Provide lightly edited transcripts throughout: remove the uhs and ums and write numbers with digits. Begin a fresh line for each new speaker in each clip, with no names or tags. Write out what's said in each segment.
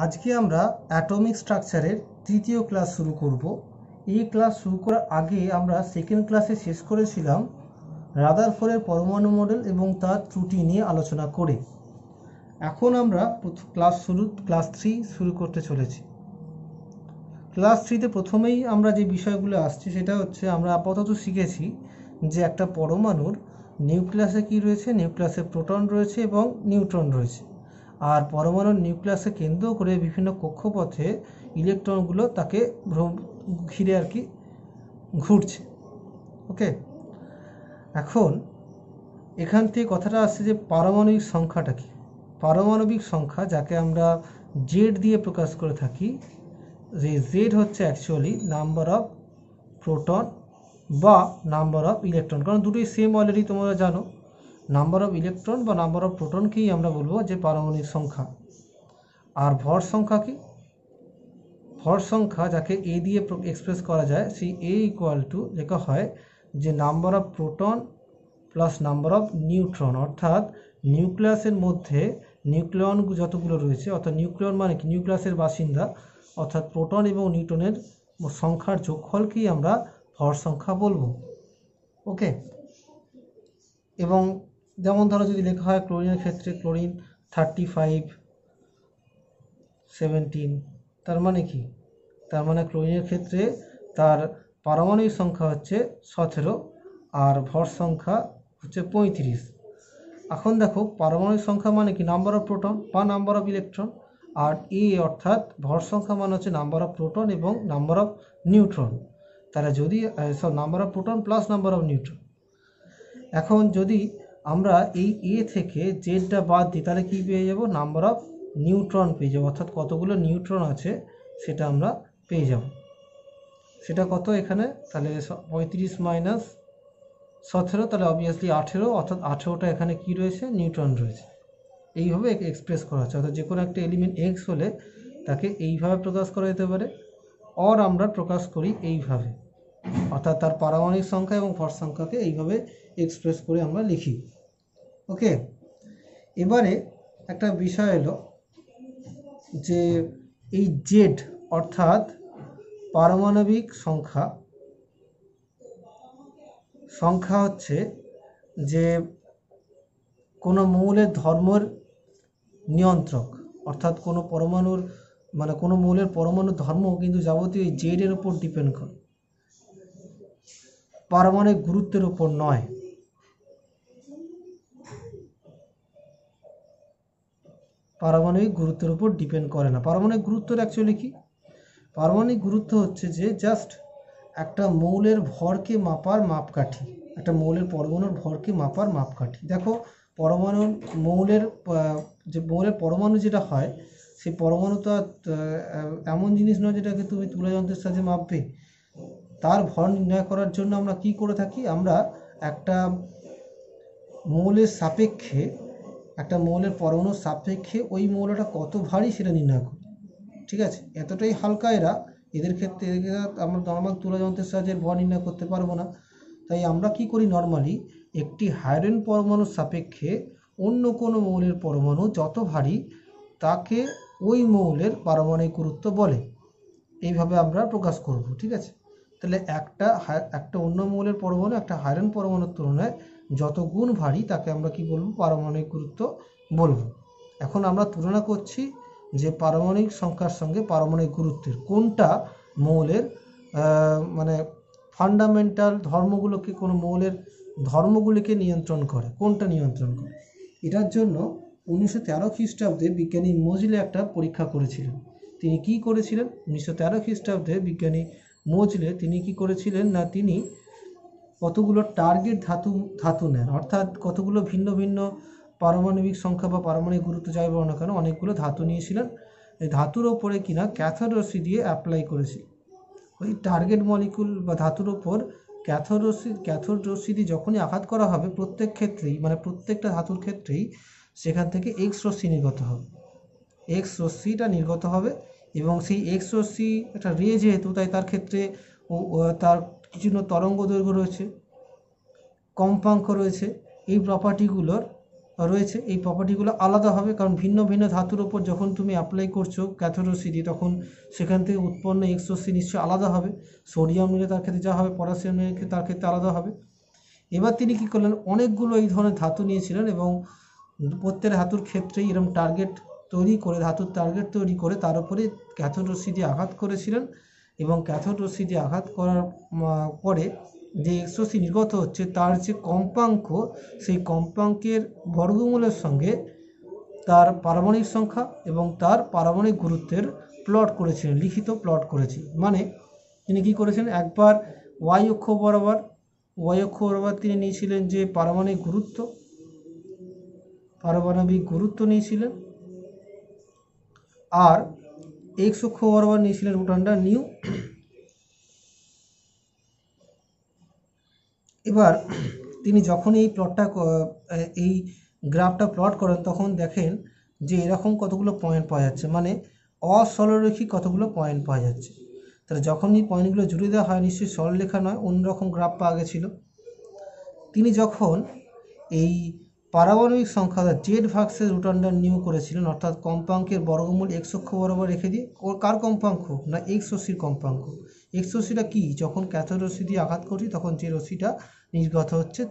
আজকে আমরা অ্যাটমিক স্ট্রাকচারের তৃতীয় ক্লাস শুরু করব। এই ক্লাস শুরু করার আগে আমরা সেকেন্ড ক্লাসে শেষ করেছিলাম রাদারফোর্ডের পরমাণু মডেল এবং তার ত্রুটি নিয়ে আলোচনা করে। এখন আমরা ক্লাস 3 শুরু করতে চলেছি। ক্লাস 3তে প্রথমেই আমরা যে বিষয়গুলো আসছে সেটা হচ্ছে আমরা আপাতত শিখেছি যে একটা পরমাণুর নিউক্লিয়াসে কি রয়েছে, নিউক্লিয়াসে প্রোটন রয়েছে এবং নিউট্রন রয়েছে। আর পরমাণুর নিউক্লিয়াসে কেন্দ্র করে বিভিন্ন কক্ষপথে ইলেকট্রনগুলো তাকে ঘিরে আর কি ঘুরছে। ওকে, এখন এখান থেকে কথাটা আসছে যে পারমাণবিক সংখ্যাটা কি। পারমাণবিক সংখ্যা যাকে আমরা জেড দিয়ে প্রকাশ করে থাকি, যে জেড হচ্ছে অ্যাকচুয়ালি নাম্বার অফ প্রোটন বা নাম্বার অফ ইলেকট্রন, কারণ দুটোই সেম অলরেডি তোমরা জানো। নাম্বার অফ ইলেকট্রন বা নাম্বার অফ প্রোটনকেই আমরা বলবো যে পারমাণবিক সংখ্যা। আর ভর সংখ্যা কি? ভর সংখ্যা যাকে এ দিয়ে এক্সপ্রেস করা যায়, সেই এ ইকুয়াল টু লেখা হয় যে number of proton plus number of neutron, অর্থাৎ নিউক্লিয়াসের মধ্যে নিউক্লিয়ন যতগুলো রয়েছে, অর্থাৎ নিউক্লিয়ন মানে কি নিউক্লিয়াসের বাসিন্দা, অর্থাৎ প্রোটন এবং নিউট্রনের সংখ্যার যোগফলকেই আমরা ভর সংখ্যা বলবো। ওকে, এবং যেমন ধরো যদি লেখা হয় ক্লোরিনের ক্ষেত্রে ক্লোরিন 3517, তার মানে কি? তার মানে ক্লোরিনের ক্ষেত্রে তার পারমাণবিক সংখ্যা হচ্ছে 17 আর ভর সংখ্যা হচ্ছে 35। এখন দেখো পারমাণবিক সংখ্যা মানে কি নাম্বার অফ প্রোটন বা নাম্বার অফ ইলেকট্রন, আর এ অর্থাৎ ভর সংখ্যা মানে হচ্ছে নাম্বার অফ প্রোটন এবং নাম্বার অফ নিউট্রন। তাহলে যদি number of proton plus number of neutron. এখন যদি আমরা এই এ থেকে জেডটা বাদ দিই তাহলে কি পেয়ে যাব? নাম্বার অফ নিউট্রন পেয়ে যাবো, অর্থাৎ কতগুলো নিউট্রন আছে সেটা আমরা পেয়ে যাব। সেটা কত এখানে? তাহলে 35 মাইনাস 17, তাহলে অবভিয়াসলি 18, অর্থাৎ 18টা এখানে কি রয়েছে? নিউট্রন রয়েছে। এইভাবে এক্সপ্রেস করা হচ্ছে, অর্থাৎ যে কোনো একটা এলিমেন্ট এক্স হলে তাকে এইভাবে প্রকাশ করা যেতে পারে, অর আমরা প্রকাশ করি এইভাবে, অর্থাৎ তার পারমাণবিক সংখ্যা এবং ভর সংখ্যাকে এইভাবে এক্সপ্রেস করে আমরা লিখি। ওকে, এবারে একটা বিষয় এলো যে এই জেড অর্থাৎ পারমাণবিক সংখ্যা হচ্ছে যে কোনো মৌলের ধর্মের নিয়ন্ত্রক, অর্থাৎ কোনো পরমাণুর মানে কোনো মৌলের পরমাণুর ধর্ম কিন্তু যাবতীয় এই জেডের উপর ডিপেন্ড করে, পারমাণবিক গুরুত্বের উপর নয়। পারমাণবিক গুরুত্বের উপর ডিপেন্ড করে না। পারমাণবিক গুরুত্বের অ্যাকচুয়ালি কি? পারমাণবিক গুরুত্ব হচ্ছে যে জাস্ট একটা মৌলের ভরকে মাপার মাপকাঠি, একটা মৌলের পরমাণুর ভরকে মাপার মাপকাঠি। দেখো পরমাণুর মৌলের পরমাণু যেটা হয়, সেই পরমাণু তো এমন জিনিস নয় যেটাকে তুমি তুলা যন্ত্রের সাহায্যে মাপবে। তার ভর নির্ণয় করার জন্য আমরা কি করে থাকি? আমরা একটা মৌলের সাপেক্ষে, একটা মৌলের পরমাণুর সাপেক্ষে ওই মৌলটা কত ভারী সেটা নির্ণয় করি। ঠিক আছে, এতটাই হালকা এদের ক্ষেত্রে আমরা নর্মাল তুলা যন্ত্রের সাহায্যে ভর নির্ণয় করতে পারবো না। তাই আমরা কি করি, নর্মালি একটি হাইড্রোজেন পরমাণুর সাপেক্ষে অন্য কোনো মৌলের পরমাণু যত ভারী তাকে ওই মৌলের পারমাণবিক গুরুত্ব বলে। এইভাবে আমরা প্রকাশ করব। ঠিক আছে, তাহলে একটা অন্য মৌলের পরমাণু একটা হাইড্রোজেন পরমাণুর তুলনায় যত গুণ ভারী তাকে আমরা কি বলবো? পারমাণবিক গুরুত্ব বলবো। এখন আমরা তুলনা করছি যে পারমাণবিক সংখ্যার সঙ্গে পারমাণবিক গুরুত্বের কোনটা মৌলের মানে ফান্ডামেন্টাল ধর্মগুলোকে, কোনো মৌলের ধর্মগুলিকে নিয়ন্ত্রণ করে, কোনটা নিয়ন্ত্রণ করে। এটার জন্য 1913 খ্রিস্টাব্দে বিজ্ঞানী মোজলে একটা পরীক্ষা করেছিলেন। তিনি কি করেছিলেন? 1913 খ্রিস্টাব্দে বিজ্ঞানী মোজলে তিনি কি করেছিলেন না, তিনি কতগুলো টার্গেট ধাতু নেন, অর্থাৎ কতগুলো ভিন্ন ভিন্ন পারমাণবিক সংখ্যা বা পারমাণবিক গুরুত্ব যাই বলো না কেন, অনেকগুলো ধাতু নিয়েছিলেন। এই ধাতুর ওপরে কিনা ক্যাথোড রশ্মি দিয়ে অ্যাপ্লাই করেছিল। ওই টার্গেট মলিকুল বা ধাতুর ওপর ক্যাথোড রশ্মি দিয়ে যখনই আঘাত করা হবে প্রত্যেক ক্ষেত্রেই, মানে প্রত্যেকটা ধাতুর ক্ষেত্রেই সেখান থেকে এক্স রশ্মি নির্গত হবে। এক্স রশ্মিটা নির্গত হবে এবং সেই এক্স রশ্মি একটা রে যেহেতু, তাই তার ক্ষেত্রে তার কিছু তরঙ্গ দৈর্ঘ্য রয়েছে, কম্পাঙ্ক রয়েছে। এই প্রপার্টিগুলোর রয়েছে, এই প্রপার্টিগুলো আলাদা হবে, কারণ ভিন্ন ভিন্ন ধাতুর ওপর যখন তুমি অ্যাপ্লাই করছো ক্যাথোড রশ্মি দিয়ে, তখন সেখান থেকে উৎপন্ন এক্স রশ্মি নিশ্চয়ই আলাদা হবে। সোডিয়াম নিলে তার ক্ষেত্রে যা হবে, পটাশিয়াম নিলে তার ক্ষেত্রে আলাদা হবে। এবার তিনি কী করলেন, অনেকগুলো এই ধরনের ধাতু নিয়েছিলেন এবং প্রত্যেক ধাতুর ক্ষেত্রেই এরকম টার্গেট তৈরি করে, ধাতুর টার্গেট তৈরি করে তার উপরে ক্যাথোড রশ্মি দিয়ে আঘাত করেছিলেন। এবং ক্যাথোড রশ্মি দিয়ে আঘাত করার পরে যে এক্স রশ্মি নির্গত হচ্ছে তার যে কম্পাঙ্ক, সেই কম্পাঙ্কের বর্গমূলের সঙ্গে তার পারমাণবিক সংখ্যা এবং তার পারমাণবিক গুরুত্বের প্লট করেছিলেন, লিখিত প্লট করেছি। মানে তিনি কী করেছেন, একবার ওয়াই অক্ষ বরাবর তিনি নিয়েছিলেন যে পারমাণবিক গুরুত্ব নিয়েছিলেন, আর এক্স অক্ষ বরাবর নিয়েছিলেন √নিউ। এবার তিনি যখন এই গ্রাফটা প্লট করেন তখন দেখেন যে এরকম কতগুলো পয়েন্ট পাওয়া যাচ্ছে, মানে অসরলরৈখিক কতগুলো পয়েন্ট পাওয়া যাচ্ছে। তাহলে যখন এই পয়েন্টগুলো জুড়ে দেওয়া হয়, নিশ্চয়ই সরলরেখা নয়, অন্যরকম গ্রাফ পাওয়া গেছিল। তিনি যখন এই পারমাণবিক সংখ্যা জেড ভার্সেস √নিউ করেছিলেন, অর্থাৎ কম্পাঙ্কের বর্গমূল এক্স অক্ষ বরাবর রেখে দিয়ে, কার কম্পাঙ্ক না এক্স রশ্মির কম্পাঙ্ক। এক্স রশ্মিটা কি, যখন ক্যাথোড রশ্মি দিয়ে আঘাত করছি তখন যে রশ্মিটা নির্গত হচ্ছে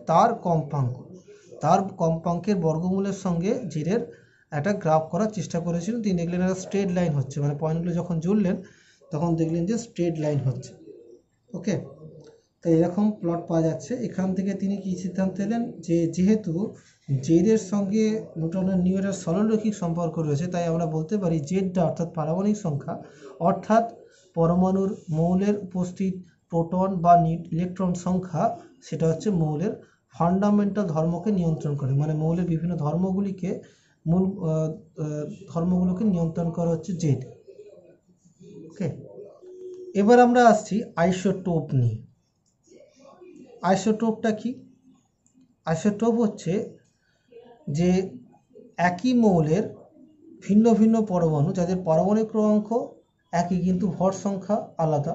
তার কম্পাঙ্কের বর্গমূলের সঙ্গে জেডের একটা গ্রাফ করার চেষ্টা করেছিলেন। তিনি দেখলেন একটা স্ট্রেট লাইন হচ্ছে, মানে পয়েন্টগুলো যখন জুড়লেন তখন দেখলেন যে স্ট্রেট লাইন হচ্ছে। ওকে, তো এরকম প্লট পাওয়া যাচ্ছে। এখান থেকে তিনি কি সিদ্ধান্ত নিলেন, যে যেহেতু জেডের সঙ্গে √নিউ এর সরলরৈখিক সম্পর্ক রয়েছে, তাই আমরা বলতে পারি জেডটা অর্থাৎ পারমাণবিক সংখ্যা, অর্থাৎ পরমাণুর মৌলের উপস্থিত প্রোটন বা ইলেকট্রন সংখ্যা, সেটা হচ্ছে মৌলের ফান্ডামেন্টাল ধর্মকে নিয়ন্ত্রণ করে, মানে মৌলের বিভিন্ন ধর্মগুলোকে নিয়ন্ত্রণ করা হচ্ছে জেড। ওকে, এবার আমরা আসছি আইসোটোপ নিয়ে। আইসোটোপটা কি? আইসোটোপ হচ্ছে যে একই মৌলের ভিন্ন ভিন্ন পরমাণু, যাদের পারমাণবিক ক্রমাঙ্ক একই কিন্তু ভর সংখ্যা আলাদা,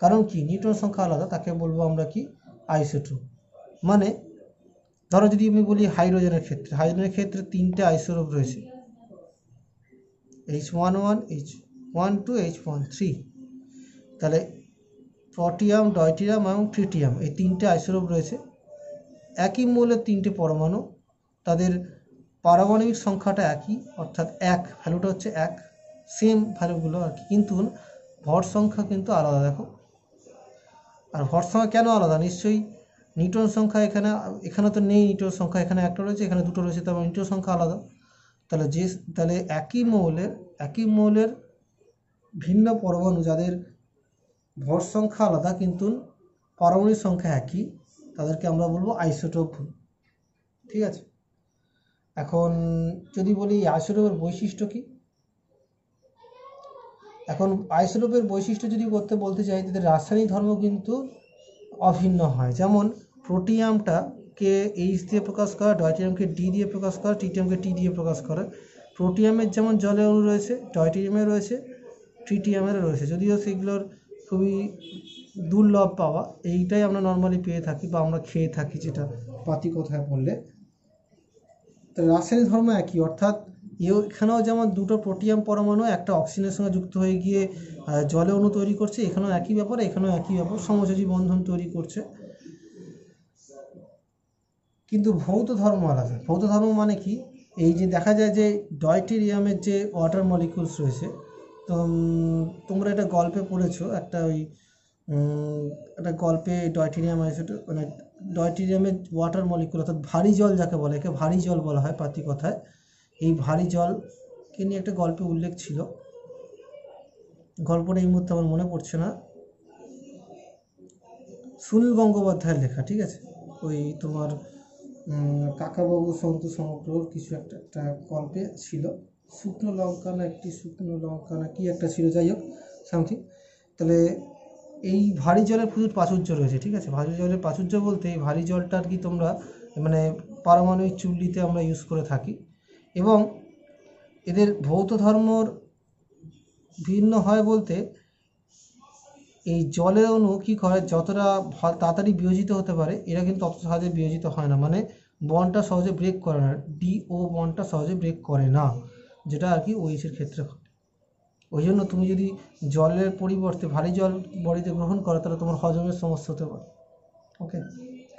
কারণ কি নিউট্রন সংখ্যা আলাদা, তাকে বলবো আমরা কি আইসোটোপ। মানে ধরো যদি আমি বলি হাইড্রোজেনের ক্ষেত্রে 3টে আইসোটোপ রয়েছে, H11, H12, H13। তাহলে প্রোটিয়াম, ডয়টেরিয়াম এবং ট্রিটিয়াম, এই 3টে আইসোটোপ রয়েছে। একই মৌলের 3টে পরমাণু, তাদের পারমাণবিক সংখ্যাটা একই, অর্থাৎ 1, ভ্যালুটা হচ্ছে 1, সেম ভ্যালুগুলো আর কি, কিন্তু ভর সংখ্যা কিন্তু আলাদা। দেখো, আর ভর সংখ্যা কেন আলাদা, নিশ্চয়ই নিউট্রন সংখ্যা এখানে তো নেই, নিউট্রন সংখ্যা এখানে একটা রয়েছে, এখানে দুটো রয়েছে, তার মানে নিউট্রন সংখ্যা আলাদা। তাহলে একই মৌলের ভিন্ন পরমাণু যাদের ভর সংখ্যা আলাদা কিন্তু পারমাণবিক সংখ্যা একই, তাদেরকে আমরা বলবো আইসোটোপ। ঠিক আছে, এখন যদি বলি আইসোটোপের বৈশিষ্ট্য কি, এখন আইসোটোপের বৈশিষ্ট্য যদি বলতে চাই, তাদের রাসায়নিক ধর্ম কিন্তু অভিন্ন হয়। যেমন প্রোটিয়ামটাকে H দিয়ে প্রকাশ করা, ডয়টেরিয়ামকে D দিয়ে প্রকাশ করা, ট্রিটিয়ামকে T দিয়ে প্রকাশ করা। প্রোটিয়ামের যেমন জলের অণু রয়েছে, ডয়টেরিয়ামের রয়েছে, ট্রিটিয়ামের রয়েছে, যদিও সেগুলোর খুবই দুর্লভ পাওয়া, এইটাই আমরা নর্মালি পেয়ে থাকি বা আমরা খেয়ে থাকি, যেটা পাতি কথায় বললে। তো রাসায়নিক ধর্ম একই, অর্থাৎ এখানেও যেমন দুটো প্রোটিয়াম পরমাণু একটা অক্সিজেনের সঙ্গে যুক্ত হয়ে গিয়ে জলে অণু তৈরি করছে, এখানেও একই ব্যাপার, সমযোজী বন্ধন তৈরি করছে। কিন্তু ভৌত ধর্ম আলাদা। ভৌত ধর্ম মানে কি, এই যে দেখা যায় যে ডয়টেরিয়ামের যে ওয়াটার মলিকুলস রয়েছে, তো তোমরা এটা গল্পে পড়েছো, একটা গল্পে ডয়টেরিয়াম আইসোটোপ, মানে ডয়টেরিয়ামের ওয়াটার মলিকুল অর্থাৎ ভারী জল যাকে বলে, একে ভারী জল বলা হয় পাতি কথায়। এই ভারী জলকে নিয়ে একটা গল্পে উল্লেখ ছিল, গল্পটা এই মুহূর্তে আমার মনে পড়ছে না, সুনীল গঙ্গোপাধ্যায়ের লেখা। ঠিক আছে, ওই তোমার কাকাবাবু সন্তু সমগ্রর কিছু একটা গল্পে ছিল, শুকনো লঙ্কা না কি একটা ছিল, যাই হোক সামথিং। তাহলে এই ভারী জলের প্রচুর প্রাচুর্য রয়েছে। ঠিক আছে, ভারী জলের প্রাচুর্য বলতে এই ভারী জলটা আর কি তোমরা মানে পারমাণবিক চুল্লিতে আমরা ইউজ করে থাকি, এবং এদের ভৌত ধর্মর ভিন্ন হয় বলতে এই জলের অণু কী করে, যতটা তাড়াতাড়ি বিয়োজিত হতে পারে এরা কিন্তু তত সহজে বিয়োজিত হয় না। মানে বন্ডটা সহজে ব্রেক করে না, DO বন্ডটা সহজে ব্রেক করে না, যেটা আর কি OH এর ক্ষেত্রে ঘটে। ওই জন্য তুমি যদি জলের পরিবর্তে ভারী জল বডিতে গ্রহণ করো তাহলে তোমার হজমের সমস্যা হতে পারে। ওকে,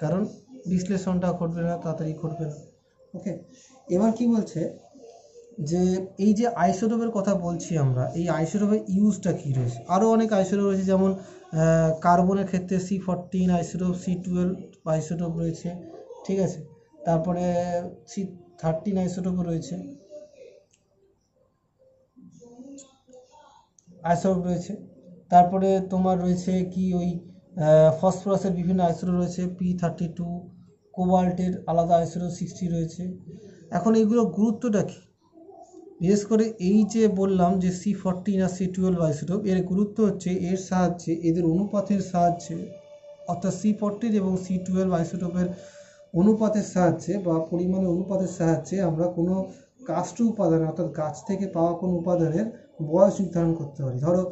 কারণ বিশ্লেষণটা ঘটবে না, তাড়াতাড়ি ঘটবে না। ওকে, এবার কি বলছে যে এই যে আইসোটোপের কথা বলছি আমরা, এই আইসোটোপের ইউজটা কী রয়েছে। আরও অনেক আইসোটোপ রয়েছে, যেমন কার্বনের ক্ষেত্রে C14 আইসোটোপ, C12 আইসোটোপ রয়েছে, ঠিক আছে। তারপরে C13 আইসোটোপ রয়েছে, তারপরে তোমার রয়েছে কি ওই ফসফরাসের বিভিন্ন আইসোটোপ রয়েছে, P32, কোবাল্টের আলাদা আইসোটোপ 60 রয়েছে। এখন এইগুলো গুরুত্বটা কি? বিশেষ করে এই যে বললাম যে C14 আর C12 আইসোটোপ, এর গুরুত্ব হচ্ছে এর সাহায্যে, এদের অনুপাতের সাহায্যে, অর্থাৎ C14 এবং C12 আইসোটোপের অনুপাতের সাহায্যে বা পরিমাণের অনুপাতের সাহায্যে আমরা কোনো কাষ্ঠ উপাদান অর্থাৎ গাছ থেকে পাওয়া কোনো উপাদানের বয়স নির্ধারণ করতে পারি। ধরো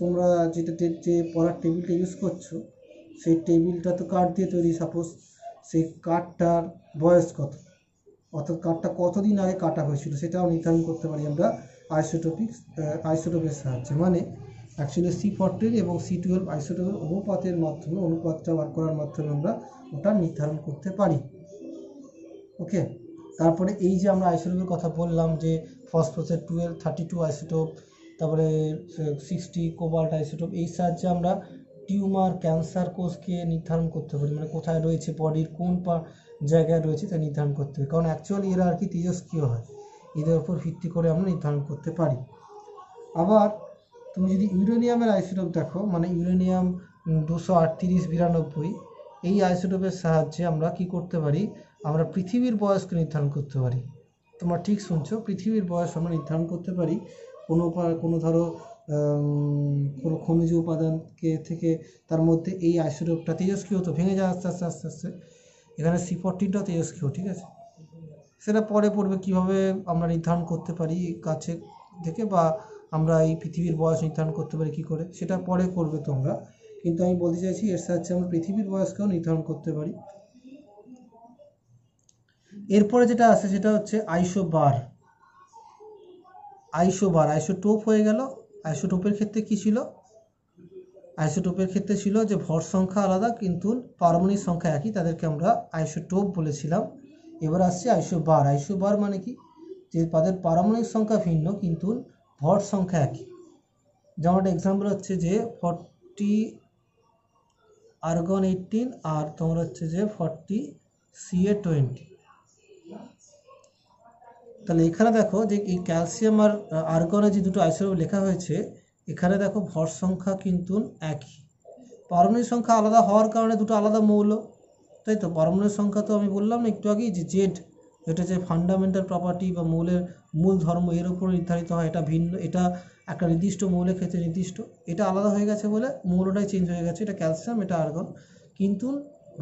তোমরা যেটা যে পড়ার টেবিলটা ইউজ করছো, সেই টেবিলটা তো কাঠ দিয়ে তৈরি, সাপোজ সেই কাঠটার বয়স কত, অর্থাৎ কাঠটা কতদিন আগে কাটা হয়েছিল সেটাও নির্ধারণ করতে পারি আমরা আইসোটোপের সাহায্যে। মানে অ্যাকচুয়ালি C14 এবং C12 আইসোটোপের অনুপাতের মাধ্যমে, অনুপাতটা বার করার মাধ্যমে আমরা ওটা নির্ধারণ করতে পারি। ওকে, তারপরে এই যে আমরা আইসোটোপের কথা বললাম যে ফসফরাসের 32 আইসোটোপ, তারপরে 60 কোবাল্ট আইসোটোপ, এই সাহায্যে আমরা টিউমার, ক্যান্সার কোষকে নির্ধারণ করতে পারি, মানে কোথায় রয়েছে, বডির কোন জায়গায় রয়েছে তা নির্ধারণ করতে পারি। কারণ অ্যাকচুয়ালি এরা আর কি তেজস্ক্রিয় হয়, এদের উপর ভিত্তি করে আমরা নির্ধারণ করতে পারি। আবার তুমি যদি ইউরেনিয়ামের আইসোটোপ দেখো, মানে ইউরেনিয়াম 238-92, এই আইসোটোপের সাহায্যে আমরা কি করতে পারি, আমরা পৃথিবীর বয়সকে নির্ধারণ করতে পারি। তোমরা ঠিক শুনছো, পৃথিবীর বয়স আমরা নির্ধারণ করতে পারি কোনো ধরো কোনো খনিজ উপাদানকে থেকে, তার মধ্যে এই আইসোটোপটা তেজস্ক্রিয় তো ভেঙে যায় আস্তে আস্তে আস্তে আস্তে, এখানে C14টাও তেজস্ক্রিয়, ঠিক আছে। সেটা পরে পড়বে কীভাবে আমরা নির্ধারণ করতে পারি কাছে থেকে, বা আমরা এই পৃথিবীর বয়স নির্ধারণ করতে পারি কী করে, সেটা পরে করবে তোমরা। কিন্তু আমি বলতে চাইছি এর সাহায্যে আমরা পৃথিবীর বয়সকেও নির্ধারণ করতে পারি। এরপরে যেটা আছে সেটা হচ্ছে আইসোটোপ হয়ে গেল। আইসোটোপের ক্ষেত্রে কি ছিল, আইসোটোপের ক্ষেত্রে ছিল যে ভর সংখ্যা আলাদা কিন্তু পারমাণবিক সংখ্যা একই, তাদেরকে আমরা আইসোটোপ বলেছিলাম। এবার আসছে আইসোবার মানে কি, যে তাদের পারমাণবিক সংখ্যা ভিন্ন কিন্তু ভর সংখ্যা একই। যেমন একটা এক্সাম্পল হচ্ছে যে 40 আর্গন 18 আর তোমার হচ্ছে যে 40 Ca20। তাহলে এখানে দেখো যে এই ক্যালসিয়াম আর আর্গনের যে দুটো আইসোটোপ লেখা হয়েছে, এখানে দেখো ভর সংখ্যা কিন্তু একই, পারমাণবিক সংখ্যা আলাদা হওয়ার কারণে দুটো আলাদা মৌল, তাই তো। পারমাণবিক সংখ্যা তো আমি বললাম না একটু আগেই যে জেড, এটা যে ফান্ডামেন্টাল প্রপার্টি বা মৌলের মূল ধর্ম, এর উপর নির্ধারিত হয়, এটা ভিন্ন, এটা একটা নির্দিষ্ট মৌলের ক্ষেত্রে নির্দিষ্ট, এটা আলাদা হয়ে গেছে বলে মৌলটাই চেঞ্জ হয়ে গেছে, এটা ক্যালসিয়াম, এটা আর্গন, কিন্তু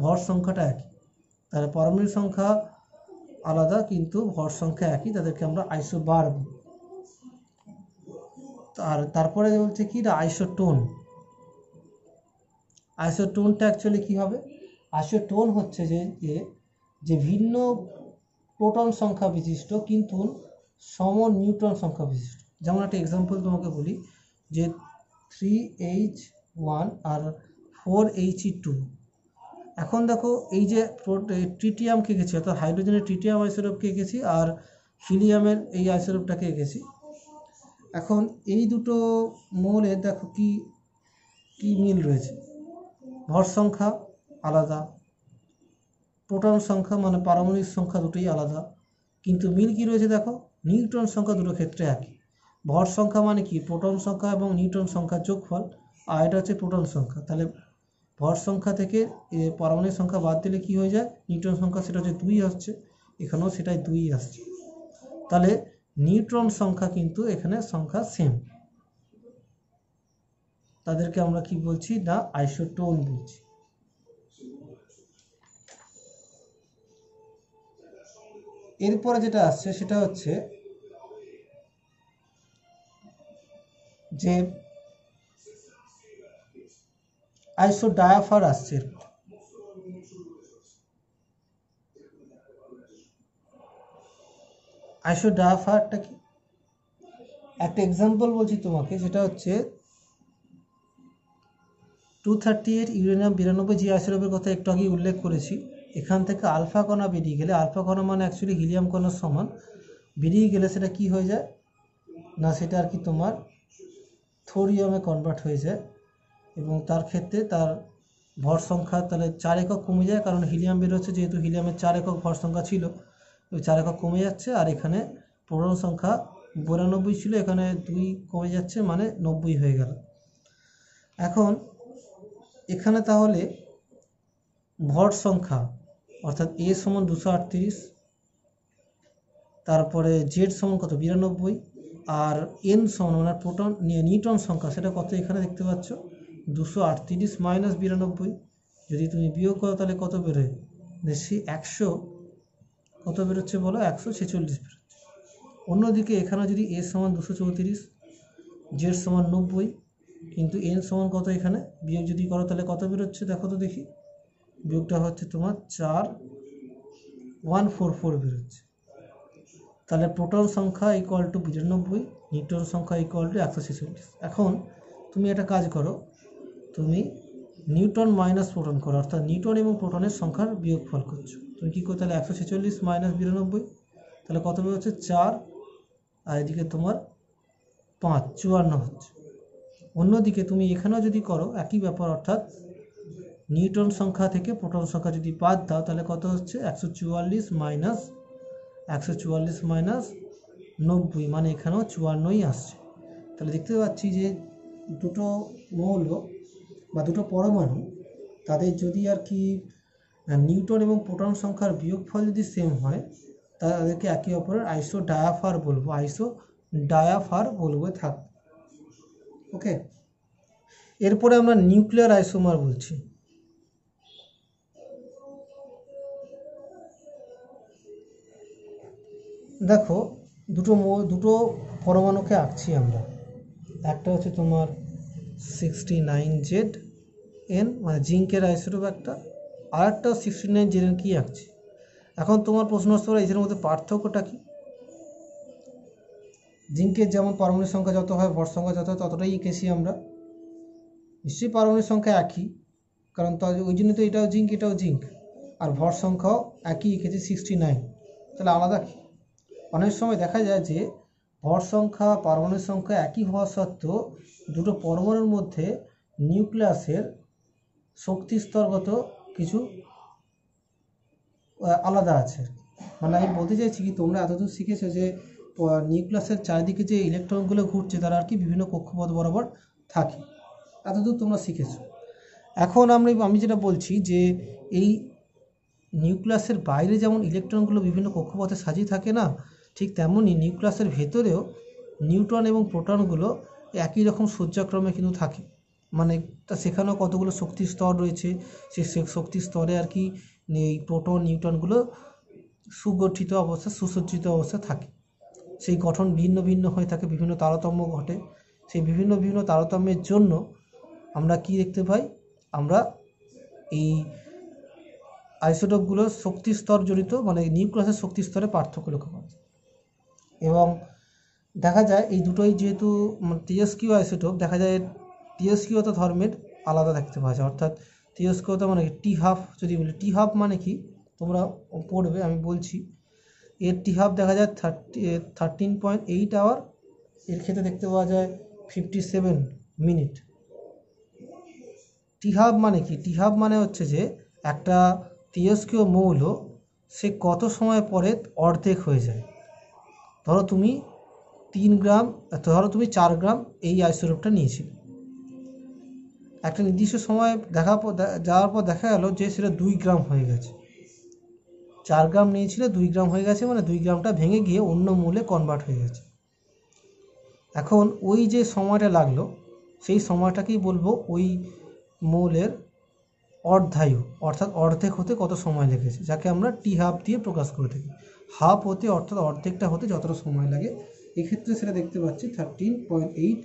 ভর সংখ্যাটা একই। তাহলে পারমাণবিক সংখ্যা আলাদা কিন্তু ভর সংখ্যা একই, তাদেরকে আমরা আইসোবার বলি। আর তারপরে বলছে কি, আইসোটোন। আইসোটোনটা অ্যাকচুয়ালি কী হবে, আইসোটোন হচ্ছে যে ভিন্ন প্রোটন সংখ্যা বিশিষ্ট কিন্তু সম নিউট্রন সংখ্যা বিশিষ্ট। যেমন একটা এক্সাম্পল তোমাকে বলি, যে 3H1 আর 4He2। এখন দেখো এই যে ট্রিটিয়ামকে এঁকেছি, অর্থাৎ হাইড্রোজেনের ট্রিটিয়াম আইসোটোপকে এঁকেছি আর হিলিয়ামের এই আইসোটোপটাকে এঁকেছি। এখন এই দুটো মৌলের দেখো কি কি মিল রয়েছে, ভর সংখ্যা আলাদা, প্রোটন সংখ্যা মানে পারমাণবিক সংখ্যা দুটোই আলাদা, কিন্তু মিল কি রয়েছে দেখো, নিউট্রন সংখ্যা দুটো ক্ষেত্রে একই। ভর সংখ্যা মানে কি, প্রোটন সংখ্যা এবং নিউট্রন সংখ্যার যোগফল, আর এটা হচ্ছে প্রোটন সংখ্যা। তাহলে ভর সংখ্যা থেকে পারমাণবিক সংখ্যা বাদ দিলে কি হয়ে যায়, নিউট্রন সংখ্যা, সেটা হচ্ছে 2 আসছে, এখানেও সেটাই 2 আসছে। তাহলে নিউট্রন সংখ্যা কিন্তু এখানে সংখ্যা সেম, তাদেরকে আমরা কি বলছি না, আইসোটোন বলছি। এরপরে যেটা আসছে সেটা হচ্ছে যে আইসোডায়াফার আসছে। আইসোডায়াফারটা কি? একটা এক্সাম্পল বলছি তোমাকে, সেটা হচ্ছে 238 ইউরেনিয়াম 92 যে আইসোটোপের কথা একটু আগে উল্লেখ করেছি। এখান থেকে আলফা কণা বেরিয়ে গেলে, আলফা কণা মানে অ্যাকচুয়ালি হিলিয়াম কণার সমান, বেরিয়ে গেলে সেটা কি হয়ে যায় না, সেটা আর কি তোমার থোরিয়ামে কনভার্ট হয়ে যায়, এবং তার ক্ষেত্রে তার ভর সংখ্যা তাহলে 4 একক কমে যায়, কারণ হিলিয়াম বেরোচ্ছে, যেহেতু হিলিয়ামের 4 একক ভর সংখ্যা ছিল, ওই 4 একক কমে যাচ্ছে। আর এখানে প্রোটন সংখ্যা 92 ছিল, এখানে 2 কমে যাচ্ছে, মানে 90 হয়ে গেল। এখন এখানে তাহলে ভর সংখ্যা অর্থাৎ এ সমান 238, তারপরে জেড সমান কত 92, আর এন সমান মানে প্রোটন নিউটন সংখ্যা সেটা কত এখানে দেখতে পাচ্ছ 238 মাইনাস 92। যদি তুমি বিয়োগ করো তাহলে কত বেরোয়, বেশি 100 কত বেরোচ্ছে বলো, 146 বেরোচ্ছে। অন্যদিকে এখানে যদি এ সমান 234, জেড সমান 90, কিন্তু এন সমান কত, এখানে বিয়োগ যদি করো তাহলে কত বেরোচ্ছে দেখো তো দেখি, বিয়োগটা হচ্ছে তোমার 4144 বেরোচ্ছে। তাহলে প্রোটন সংখ্যা ইকুয়াল টু 92, নিউট্রন সংখ্যা ইকুয়াল টু 146। এখন তুমি একটা কাজ করো, তুমি নিউটন মাইনাস প্রোটন করো, অর্থাৎ নিউটন এবং প্রোটনের সংখ্যার বিয়োগফল করছো। তুমি কী করো তাহলে 146 মাইনাস 92, তাহলে কত বেরোচ্ছে 4, আর এদিকে তোমার 5, 54 হচ্ছে। অন্যদিকে তুমি এখানেও যদি করো একই ব্যাপার, অর্থাৎ নিউটন সংখ্যা থেকে প্রোটন সংখ্যা যদি বাদ দাও তাহলে কত হচ্ছে 144 মাইনাস 90, মানে এখানেও 54ই আসছে। তাহলে দেখতে পাচ্ছি যে দুটো মৌল বা দুটো পরমাণু, তাদের যদি আর কি নিউটন এবং প্রোটন সংখ্যার বিয়োগফল যদি সেম হয়, তাদেরকে একে অপরের আইসোডায়াফার বলবো থাক। ওকে, এরপরে আমরা নিউক্লিয়ার আইসোমার বলছি। দেখো দুটো পরমাণুকে আঁকছি আমরা, একটা হচ্ছে তোমার 69ZN মানে জিঙ্কের আইসোটোপ একটা, আর একটা 69ZN কি আঁকছি। এখন তোমার প্রশ্ন আসতে পারে এদের মধ্যে পার্থক্যটা কি। জিঙ্কের যেমন পারমাণবিক সংখ্যা যত হয় ভর সংখ্যা যত হয় ততটাই এঁকেছি আমরা, নিশ্চয়ই পারমাণবিক সংখ্যা একই, কারণ ওই জন্য তো এটাও জিঙ্ক, আর ভর সংখ্যাও একই এঁকেছি 69। তাহলে আলাদা কি? অনেক সময় দেখা যায় যে ভর সংখ্যা পারমাণবিক সংখ্যা একই হওয়া সত্ত্বেও দুটো পরমাণুর মধ্যে নিউক্লিয়াসের শক্তি স্তরগত কিছু আলাদা আছে। মানে আমি বলতে চাইছি কি, তোমরা এতদূর শিখেছো যে নিউক্লিয়াসের চারিদিকে যে ইলেকট্রনগুলো ঘুরছে তারা আর কি বিভিন্ন কক্ষপথ বরাবর থাকে, এতদূর তোমরা শিখেছো। এখন আমি যেটা বলছি যে এই নিউক্লিয়াসের বাইরে যেমন ইলেকট্রনগুলো বিভিন্ন কক্ষপথে সাজিয়ে থাকে না, ঠিক তেমনই নিউক্লিয়াসের ভেতরেও নিউট্রন এবং প্রোটনগুলো একই রকম সজ্জাক্রমে কিন্তু থাকে। মানে সেখানেও কতগুলো শক্তির স্তর রয়েছে, সেই শক্তির স্তরে আর কি এই প্রোটন নিউট্রনগুলো সুগঠিত অবস্থা সুসজ্জিত অবস্থা থাকে। সেই গঠন ভিন্ন ভিন্ন হয়ে থাকে, বিভিন্ন তারতম্য ঘটে। সেই বিভিন্ন তারতম্যের জন্য আমরা কি দেখতে পাই, আমরা এই আইসোটোপগুলোর শক্তি স্তর জড়িত মানে নিউক্লিয়াসের শক্তি স্তরে পার্থক্য লক্ষ্য করা যায়। এবং দেখা যায় এই দুটোই যেহেতু তেজস্ক্রিয় আইসোটোপ, দেখা যায় তেজস্ক্রিয়তা ধর্মের আলাদা দেখতে পাওয়া যায়। অর্থাৎ তেজস্ক্রিয়তা মানে টি হাফ, যদি বলি টি হাফ মানে কি তোমরা পড়বে, আমি বলছি। এর টি হাফ দেখা যায় 13.8 আওয়ার, এর ক্ষেত্রে দেখতে পাওয়া যায় 57 মিনিট। টি হাফ মানে কি? টি হাফ মানে হচ্ছে যে একটা তেজস্ক্রিয় মৌল সে কত সময় পরে অর্ধেক হয়ে যায়। ধরো তুমি 4 গ্রাম এই আইসোটোপটা নিয়েছিলে, একটা নির্দিষ্ট সময় যাওয়ার পর দেখা গেল যে সেটা 2 গ্রাম হয়ে গেছে। 4 গ্রাম নিয়েছিলে, 2 গ্রাম হয়ে গেছে, মানে 2 গ্রামটা ভেঙে গিয়ে অন্য মৌলে কনভার্ট হয়ে গেছে। এখন ওই যে সময়টা লাগলো, সেই সময়টাকেই বলবো ওই মৌলের অর্ধায়ু, অর্থাৎ অর্ধেক হতে কত সময় লেগেছে, যাকে আমরা টি হাফ দিয়ে প্রকাশ করে থাকি। হাফ হতে অর্থাৎ অর্ধেকটা হতে যতটা সময় লাগে, এক্ষেত্রে সেটা দেখতে পাচ্ছি 13.8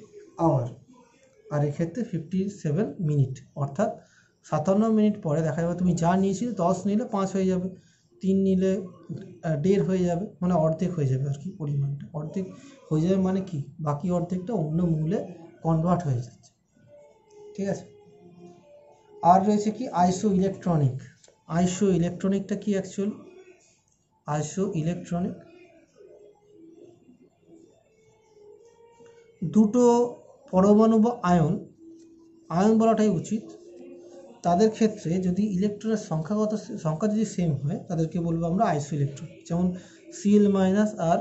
আওয়ার, আর এক্ষেত্রে 57 মিনিট। অর্থাৎ 57 মিনিট পরে দেখা যাবে তুমি যা নিয়েছিলে 10 নিলে 5 হয়ে যাবে, 3 নিলে 1.5 হয়ে যাবে, মানে অর্ধেক হয়ে যাবে আর কি, পরিমাণটা অর্ধেক হয়ে যাবে মানে কি বাকি অর্ধেকটা অন্য মূলে কনভার্ট হয়ে যাচ্ছে। ঠিক আছে, আর রয়েছে কি আইসো ইলেকট্রনিক। আইসো ইলেকট্রনিকটা কি অ্যাকচুয়ালি? আইসো ইলেকট্রনিক দুটো পরমাণু বা আয়ন বলাটাই উচিত, তাদের ক্ষেত্রে যদি ইলেকট্রনের সংখ্যা যদি সেম হয় তাদেরকে বলবো আমরা আইসো ইলেকট্রনিক। যেমন Cl মাইনাস আর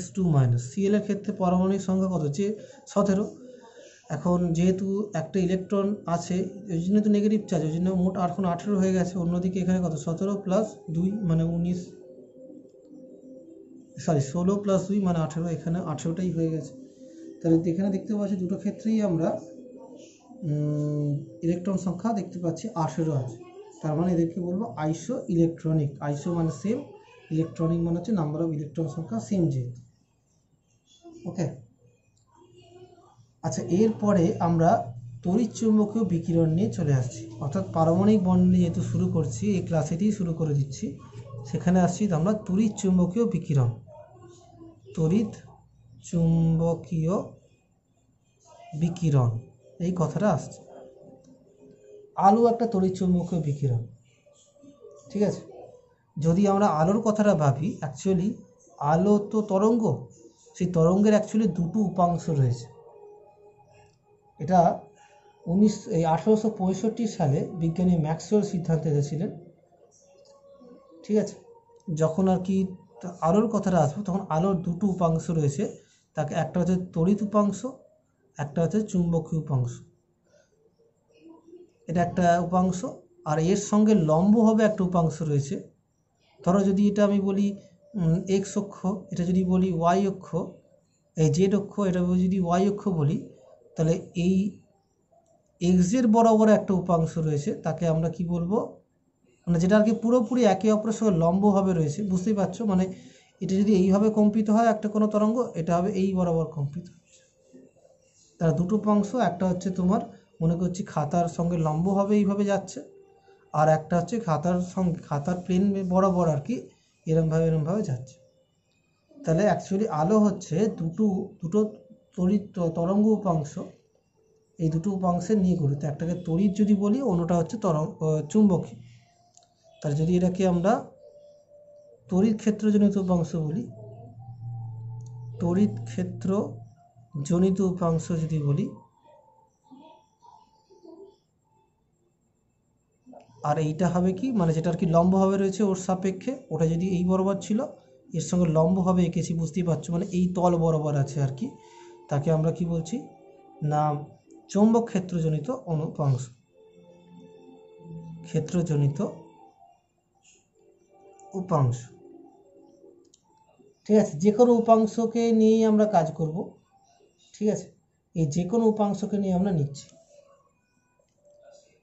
S2 মাইনাস। Cl এর ক্ষেত্রে পারমাণবিক সংখ্যা কত? যে 17। এখন যেহেতু একটা ইলেকট্রন আছে ওই জন্য তো নেগেটিভ চার্জ, ওই জন্য মোট এখন 18 হয়ে গেছে। অন্যদিকে এখানে কত? 17 প্লাস 2 মানে 19, সরি 16 প্লাস 2 মানে 18, এখানে 18টাই হয়ে গেছে। তাহলে এখানে দেখতে পাচ্ছি দুটো ক্ষেত্রেই আমরা ইলেকট্রন সংখ্যা দেখতে পাচ্ছি 18 আছে। তার মানে এদেরকে বলবো আইসো ইলেকট্রনিক। আইসো মানে সেম, ইলেকট্রনিক মানে হচ্ছে নাম্বার অফ ইলেকট্রন সংখ্যা সেম যেহেতু। ওকে, আচ্ছা, এরপরে আমরা তড়িৎচুম্বকীয় বিকিরণ নিয়ে চলে আসছি, অর্থাৎ পারমাণবিক বন্ড যেহেতু শুরু করছি, এই ক্লাসেতেই শুরু করে দিচ্ছি, সেখানে আসছি আমরা তড়িৎচুম্বকীয় বিকিরণ। তড়িৎ চুম্বকীয় বিকিরণ এই কথাটা আসছে। আলো একটা তড়িৎচুম্বকীয় বিকিরণ। ঠিক আছে, যদি আমরা আলোর কথাটা ভাবি, অ্যাকচুয়ালি আলো তো তরঙ্গ, সেই তরঙ্গের অ্যাকচুয়ালি দুটো উপাংশ রয়েছে। এটা 1865 সালে বিজ্ঞানী ম্যাক্সওয়েল সিদ্ধান্ত এনেছিলেন। ঠিক আছে, যখন আর কি আলোর কথাটা আসবে তখন আলোর দুটো উপাংশ রয়েছে, তাকে একটা হচ্ছে তড়িৎ উপাংশ, একটা হচ্ছে চুম্বকীয় উপাংশ। এটা একটা উপাংশ, আর এর সঙ্গে লম্বভাবে একটা উপাংশ রয়েছে। ধরো যদি এটা আমি বলি এক্স অক্ষ, এটা যদি বলি ওয়াই অক্ষ, এই জেড অক্ষ, এটা যদি ওয়াই অক্ষ বলি, তাহলে এই এক্সের বরাবর একটা উপাংশ রয়েছে, তাকে আমরা কি বলবো, মানে যেটা আর কি পুরোপুরি একে অপরের সঙ্গে লম্বভাবে রয়েছে। বুঝতেই পারছো, মানে এটা যদি এইভাবে কম্পিত হয় একটা কোনো তরঙ্গ, এটা হবে এই বরাবর কম্পিত। তার দুটো উপাংশ, একটা হচ্ছে তোমার মনে করছি খাতার সঙ্গে লম্বভাবে এইভাবে যাচ্ছে, আর একটা হচ্ছে খাতার প্লেন বরাবর আর কি এরমভাবে যাচ্ছে। তাহলে অ্যাকচুয়ালি আলো হচ্ছে দুটো তড়িৎ তরঙ্গ উপাংশ, এই দুটো উপাংশের নিয়ে গঠিত। একটাকে তড়িৎ যদি বলি, অন্যটা হচ্ছে চুম্বকী। তাহলে যদি এটাকে আমরা তড়িৎ ক্ষেত্রজনিত উপাংশ বলি, তড়িৎ ক্ষেত্র জনিত উপাংশ যদি বলি, আর এইটা হবে কি, মানে যেটা আর কি লম্বভাবে রয়েছে ওর সাপেক্ষে, ওটা যদি এই বরাবর ছিল, এর সঙ্গে লম্বভাবে এঁকেছি, বুঝতেই পারছো, মানে এই তল বরাবর আছে আর কি, তাকে আমরা কি বলছি না চৌম্বক ক্ষেত্রজনিত উপাংশ। ক্ষেত্রজনিত উপাংশ। ঠিক আছে, যে কোনো উপাংশকে নিয়েই আমরা কাজ করব। ঠিক আছে, এই যে কোনো উপাংশকে নিয়ে আমরা নিচ্ছি।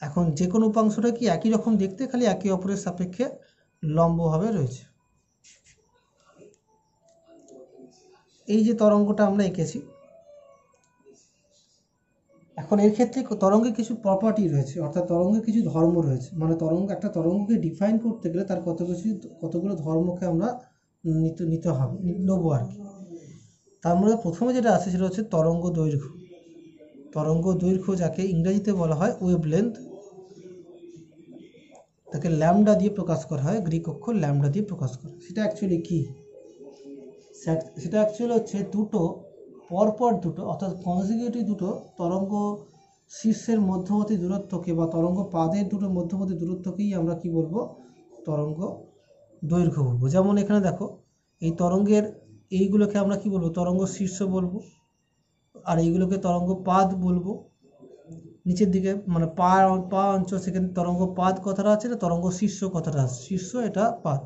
এখন যে কোনো উপাংশটা কি একই রকম দেখতে, খালি একে অপরের সাপেক্ষে লম্বভাবে রয়েছে। এই যে তরঙ্গটা আমরা এঁকেছি, এখন এর ক্ষেত্রে তরঙ্গের কিছু প্রপার্টি রয়েছে, অর্থাৎ তরঙ্গের কিছু ধর্ম রয়েছে। মানে একটা তরঙ্গকে ডিফাইন করতে গেলে তার কতগুলো ধর্মকে আমরা নিতে হবে, নেবো আর কি। তার মধ্যে প্রথমে যেটা আছে সেটা হচ্ছে তরঙ্গ দৈর্ঘ্য। তরঙ্গ দৈর্ঘ্য যাকে ইংরেজিতে বলা হয় ওয়েভলেন্থ, তাকে ল্যামডা দিয়ে প্রকাশ করা হয়, গ্রিক অক্ষর ল্যামডা দিয়ে প্রকাশ করা হয়। সেটা অ্যাকচুয়ালি কি? সেটা অ্যাকচুয়ালি হচ্ছে পরপর দুটো অর্থাৎ কনজিকিউটিভ দুটো তরঙ্গ শীর্ষের মধ্যবর্তী দূরত্বকে, বা তরঙ্গ পাদের দুটো মধ্যবর্তী দূরত্বকেই আমরা কি বলবো, তরঙ্গ দৈর্ঘ্য বলবো। যেমন এখানে দেখো, এই তরঙ্গের এইগুলোকে আমরা কি বলবো, তরঙ্গ শীর্ষ বলবো, আর এইগুলোকে তরঙ্গ পাদ বলবো। নিচের দিকে মানে পা অঞ্চল, সেখানে তরঙ্গ পাদ কথাটা আছে, না তরঙ্গ শীর্ষ কথাটা আছে, শীর্ষ এটা পাদ।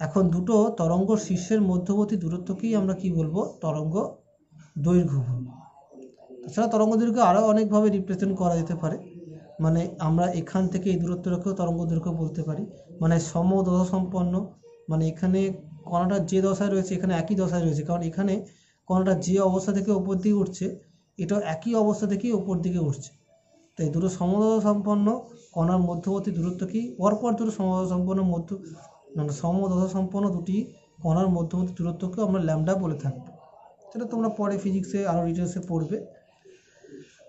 এখন দুটো তরঙ্গ শীর্ষের মধ্যবর্তী দূরত্বকেই আমরা কি বলবো, তরঙ্গ দৈর্ঘ্য বলবো। তাছাড়া তরঙ্গ দৈর্ঘ্য আরও অনেকভাবে রিপ্রেজেন্ট করা যেতে পারে। মানে আমরা এখান থেকে এই দূরত্বটাকেও তরঙ্গ দৈর্ঘ্য বলতে পারি, মানে সমদশা সম্পন্ন, মানে এখানে কণাটা যে দশায় রয়েছে এখানে একই দশায় রয়েছে, কারণ এখানে কণাটা যে অবস্থা থেকে উপর দিকে উঠছে, এটাও একই অবস্থা থেকেই উপর দিকে উঠছে। তাই দুটো সমদশা সম্পন্ন কণার মধ্যবর্তী দূরত্ব কি? পরপর দুটো সমদশা সম্পন্ন দুটি কণার মধ্যবর্তী দূরত্বকে আমরা ল্যামডা বলে থাকবো। সেটা তোমরা পরে ফিজিক্সে আরও ডিটেলসে পড়বে।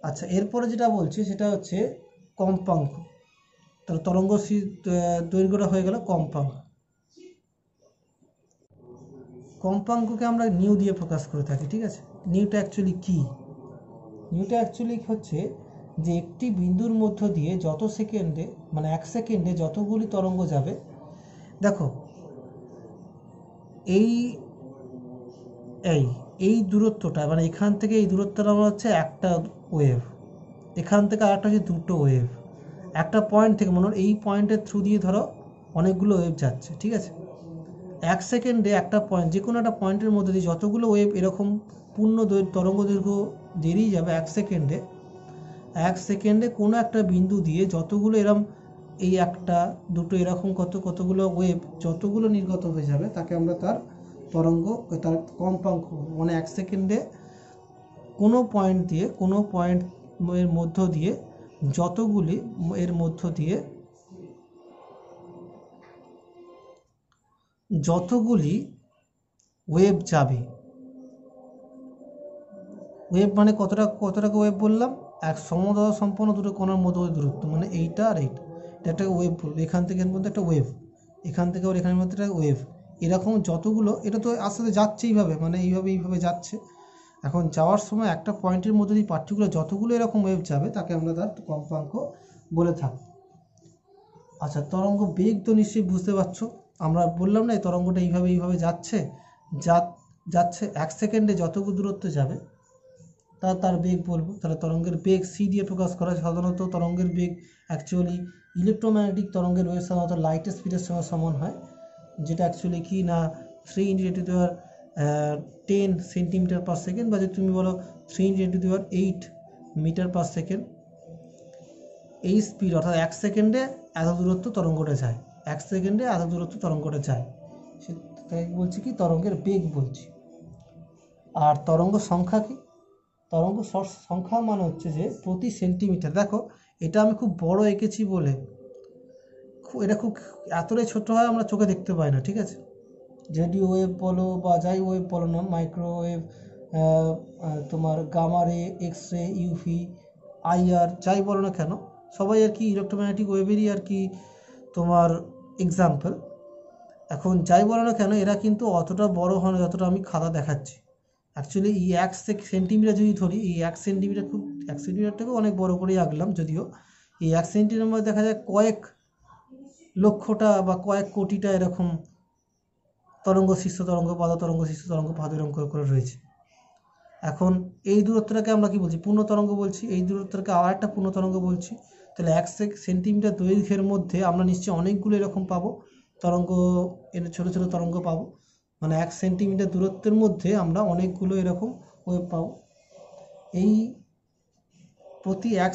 আচ্ছা, এরপরে যেটা বলছি সেটা হচ্ছে কম্পাঙ্ক। তাহলে তরঙ্গ দৈর্ঘ্যটা হয়ে গেল কম্পাঙ্ক। কম্পাঙ্ককে আমরা নিউ দিয়ে প্রকাশ করে থাকি, ঠিক আছে? নিউটা অ্যাকচুয়ালি কি? নিউটা অ্যাকচুয়ালি হচ্ছে যে একটি বিন্দুর মধ্য দিয়ে যত সেকেন্ডে, মানে 1 সেকেন্ডে যতগুলি তরঙ্গ যাবে। দেখো এই দূরত্বটা, মানে এখান থেকে এই দূরত্বটা আমার হচ্ছে একটা ওয়েভ, এখান থেকে আরেকটা হচ্ছে দুটো ওয়েভ। একটা পয়েন্ট থেকে মনে হয় এই পয়েন্টের থ্রু দিয়ে ধরো অনেকগুলো ওয়েভ যাচ্ছে, ঠিক আছে? 1 সেকেন্ডে একটা পয়েন্ট, যে কোনো একটা পয়েন্টের মধ্যে দিয়ে যতগুলো ওয়েভ এরকম পূর্ণ তরঙ্গ দৈর্ঘ্য দেরিয়ে যাবে 1 সেকেন্ডে কোনো একটা বিন্দু দিয়ে যতগুলো এরকম, এই একটা দুটো এরকম কতগুলো ওয়েভ যতগুলো নির্গত হয়ে যাবে তাকে আমরা তার তরঙ্গ, তার কম্পাঙ্ক, মানে 1 সেকেন্ডে কোনো পয়েন্ট দিয়ে, কোনো পয়েন্টের মধ্য দিয়ে যতগুলি ওয়েভ যাবে। ওয়েভ মানে কতটাকে ওয়েভ বললাম? এক সমদশা সম্পন্ন দুটো কণার মধ্যবর্তী দূরত্ব, মানে এইটা আর এইটা, এটা একটা ওয়েভ বলবো। এখান থেকে এর মধ্যে একটা ওয়েভ, এখান থেকে ওর এখানের মধ্যে একটা ওয়েভ, এরকম যতগুলো, এটা তো আস্তে আস্তে যাচ্ছে এইভাবে, মানে এইভাবে যাচ্ছে। এখন যাওয়ার সময় একটা পয়েন্টের মধ্যে দিয়ে পার্টিকুলার যতগুলো এরকম ওয়েভ যাবে তাকে আমরা তার কম্পাঙ্ক বলে থাকি। আচ্ছা, তরঙ্গ বেগ তো নিশ্চয়ই বুঝতে পারছো। আমরা বললাম না এই তরঙ্গটা এইভাবে যাচ্ছে 1 সেকেন্ডে যতগুলো দূরত্ব যাবে তার বেগ বলবো। তাহলে তরঙ্গের বেগ সি দিয়ে প্রকাশ করা হয়। সাধারণত তরঙ্গের বেগ অ্যাকচুয়ালি ইলেকট্রোম্যাগনেটিক তরঙ্গের বেগের সাধারণত লাইটের স্পিডের সঙ্গে সমান হয়, যেটা অ্যাকচুয়ালি কি না 3 × 10 সেন্টিমিটার পার সেকেন্ড, বা যদি তুমি বলো 3 × 8 মিটার পার সেকেন্ড। এই স্পিড অর্থাৎ 1 সেকেন্ডে এত দূরত্ব তরঙ্গটা যায়, 1 সেকেন্ডে এত দূরত্ব তরঙ্গটা যায়, সেটাই বলছি কি তরঙ্গের বেগ বলছি। আর তরঙ্গ সংখ্যা কি? তরঙ্গ সংখ্যা মানে হচ্ছে যে প্রতি সেন্টিমিটার, দেখো এটা আমি খুব বড় এঁকেছি বলে এটা খুব এতটাই ছোট হয় আমরা চোখে দেখতে পাই না, ঠিক আছে? রেডিও ওয়েভ বলো বা যাই ওয়েভ বলো না, মাইক্রোওয়েভ, তোমার গামা রে, এক্স রে, ইউভি, আইআর, যাই বলো না কেন, সবাই আর কি ইলেকট্রোম্যাগনেটিক ওয়েভেরই আর কি তোমার এক্সাম্পল। এখন যাই বলো না কেন এরা কিন্তু অতটা বড় হয় না যতটা আমি খাতা দেখাচ্ছি। অ্যাকচুয়ালি এই 1 সেন্টিমিটার যদি ধরি, এই 1 সেন্টিমিটার 1 সেন্টিমিটারটাকেও অনেক বড় করেই আঁকলাম, যদিও এই 1 সেন্টিমিটার মধ্যে দেখা যায় কয়েক লক্ষটা বা কয়েক কোটিটা এরকম তরঙ্গ, শীর্ষ তরঙ্গ, পাদ তরঙ্গ, শীর্ষ তরঙ্গ, পাদ তরঙ্গ করে রয়েছে। এখন এই দূরত্বটাকে আমরা কি বলছি? পূর্ণ তরঙ্গ বলছি। এই দূরত্বটাকে আবার একটা পূর্ণ তরঙ্গ বলছি। তাহলে 1 সেন্টিমিটার দৈর্ঘ্যের মধ্যে আমরা নিশ্চয়ই অনেকগুলো এরকম পাবো তরঙ্গ, এর ছোট ছোট তরঙ্গ পাবো। মানে 1 সেন্টিমিটার দূরত্বের মধ্যে আমরা অনেকগুলো এরকম ওয়েভ পাবো। এই প্রতি 1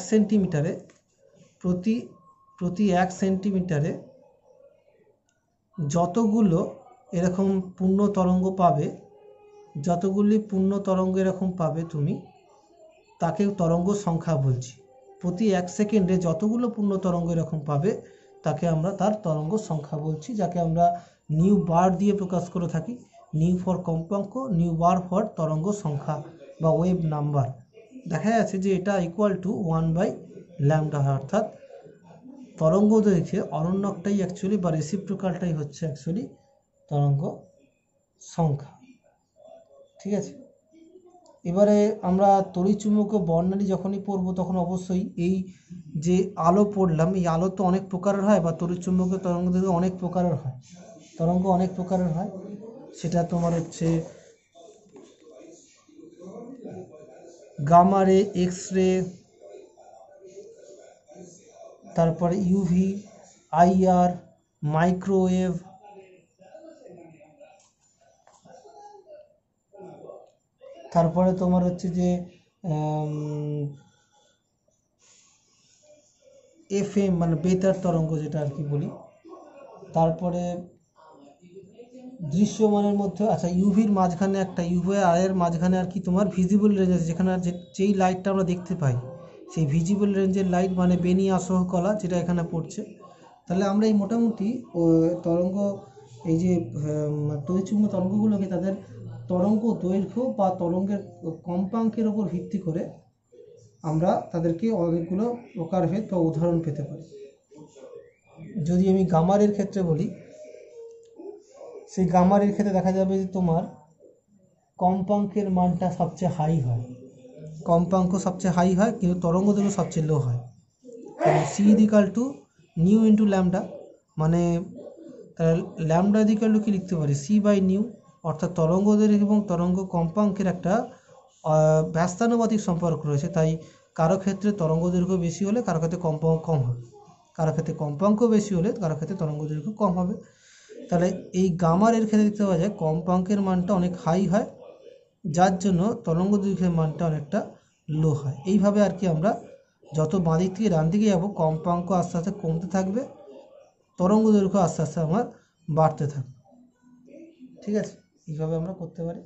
সেন্টিমিটারে যতগুলো এরকম পূর্ণ তরঙ্গ পাবে, যতগুলি পূর্ণ তরঙ্গ এরকম পাবে তুমি, তাকে তরঙ্গ সংখ্যা বলছি। প্রতি 1 সেকেন্ডে যতগুলো পূর্ণ তরঙ্গ এরকম পাবে তাকে আমরা তার তরঙ্গ সংখ্যা বলছি, যাকে আমরা নিউ বার দিয়ে প্রকাশ করে থাকি। নিউ ফর কম্পাঙ্ক, নিউ বার ফর তরঙ্গ সংখ্যা বা ওয়েভ নাম্বার। দেখা যাচ্ছে যে এটা ইকুয়াল টু 1/λ হয়, অর্থাৎ তরঙ্গ দৈর্ঘ্যে অরণ্যকটাই অ্যাকচুয়ালি বা রেসিপ্রোকালটাই হচ্ছে অ্যাকচুয়ালি তরঙ্গ সংখ্যা, ঠিক আছে? এবারে আমরা তড়িৎচুম্বকীয় বর্ণালী যখনই পড়বো তখন অবশ্যই এই যে আলো পড়লাম, এই আলো তো অনেক প্রকারের হয়, বা তড়িৎচুম্বকীয় তরঙ্গ দৈর্ঘ্য অনেক প্রকারের হয়, তরঙ্গ অনেক প্রকারের হয়। সেটা তোমার হচ্ছে গামা রে, এক্স রে, তারপরে ইউভি, আইআর, মাইক্রোওয়েভ, তারপরে তোমার হচ্ছে যে এফএম মানে বেতার তরঙ্গ যেটা আর কি বলি। তারপরে দৃশ্যমানের মধ্যে, আচ্ছা ইউভির মাঝখানে একটা, ইউভি আর এর মাঝখানে আর কি তোমার ভিজিবল রেঞ্জ আছে, যেখানে যেই লাইটটা আমরা দেখতে পাই সেই ভিজিবল রেঞ্জের লাইট মানে বেনি আসহ কলা যেটা এখানে পড়ছে। তাহলে আমরা এই মোটামুটি তরঙ্গ এই যে তড়িৎচুম্বক তরঙ্গগুলোকে তাদের তরঙ্গ দৈর্ঘ্য বা তরঙ্গের কম্পাঙ্কের ওপর ভিত্তি করে আমরা তাদেরকে অনেকগুলো প্রকারভেদ বা উদাহরণ পেতে পারি। যদি আমি গামারের ক্ষেত্রে বলি, সেই গামারের ক্ষেত্রে দেখা যাবে যে তোমার কম্পাঙ্কের মানটা সবচেয়ে হাই হয়, কম্পাঙ্ক সবচেয়ে হাই হয় কিন্তু তরঙ্গ দৈর্ঘ্য সবচেয়ে লো হয়। C is equal to nu into lambda, মানে ল্যামডা ইজিক্যাল টু কি লিখতে পারি, সি বাই নিউ, অর্থাৎ তরঙ্গ দৈর্ঘ্য এবং তরঙ্গ কম্পাঙ্কের একটা ব্যস্তানুপাতিক সম্পর্ক রয়েছে। তাই কারো ক্ষেত্রে তরঙ্গ দৈর্ঘ্য বেশি হলে কারো ক্ষেত্রে কম্পাঙ্ক কম হবে, কারো ক্ষেত্রে কম্পাঙ্ক বেশি হলে কারো ক্ষেত্রে তরঙ্গ দৈর্ঘ্য কম হবে। তাহলে এই গামার এর ক্ষেত্রে দেখতে পাওয়া যায় কম্পাঙ্কের মানটা অনেক হাই হয়, যার জন্য তরঙ্গ দৈর্ঘ্যের মানটা অনেকটা লো হয়। এইভাবে আর কি আমরা যত বাঁ দিক থেকে ডান দিকে যাবো কম্পাঙ্ক আস্তে আস্তে কমতে থাকবে, তরঙ্গ দৈর্ঘ্য আস্তে আস্তে আমার বাড়তে থাকবে। ঠিক আছে, এইভাবে আমরা করতে পারি।